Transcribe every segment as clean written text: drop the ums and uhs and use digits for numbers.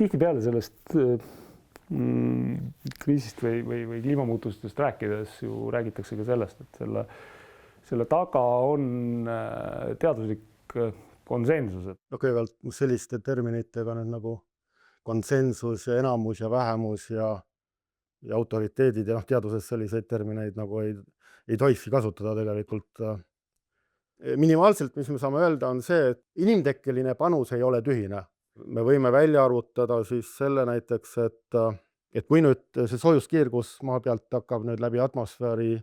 tihti peale sellest kriisist või kliimamuutustest rääkides ju räägitakse ka sellest, et selle taga on teaduslik konsensus. Kõigepealt selliste terminitega need nagu konsensus ja enamus ja vähemus ja autoriteedid ja teaduses selliseid termineid nagu ei tohikski kasutada tegelikult. Minimaalselt, mis me saame öelda, on see, et inimtekkeline panus ei ole tühine. Me võime välja arvutada siis selle näiteks, et kui nüüd see soojuskiirgus maa pealt hakkab nüüd läbi atmosfääri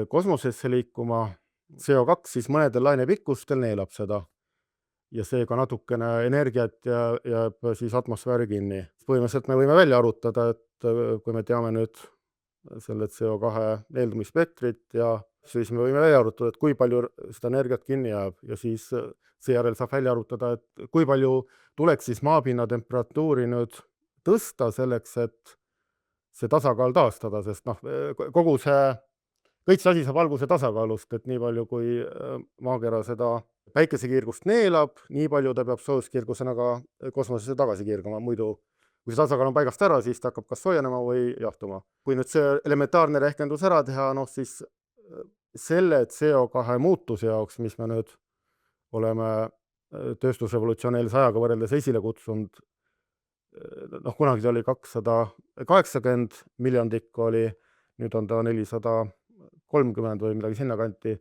kosmosesse liikuma, CO2 siis mõnedel lainepikkustel neelab seda ja seega natukene energiat jääb siis atmosfääri kinni. Põhimõtteliselt me võime välja arvutada, et kui me teame nüüd selle CO2 neeldumisspektrit ja siis me võime välja arvutada, et kui palju seda energiat kinni jääb ja siis seejärel saab välja arvutada, et kui palju tuleks siis maapinna temperatuuri nüüd tõsta selleks, et see tasakaal taastada, sest kogu kõik see asi saab alguse tasakaalust, et nii palju kui maakera seda päikesekiirgust neelab, nii palju ta peab soojuskiirgusena ka kosmosesse tagasi kiirgama, muidu kui see tasakaal on paigast ära, siis ta hakkab kas soojenema või jahtuma. Kui nüüd see elementaarne rehkendus ära teha, siis selle CO2 muutuse jaoks, mis me nüüd oleme tööstusrevolutsioonilise ajaga võrreldes esile kutsunud, kunagi ta oli 280 miljondikku oli, nüüd on ta 430 või midagi sinna kanti.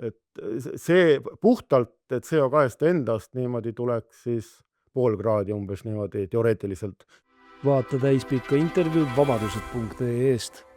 Et see puhtalt, et CO2-st endast niimoodi tuleks siis 0,5 kraadi umbes niimoodi teoreetiliselt. Vaata täispikka intervjuud vabadused.ee-st.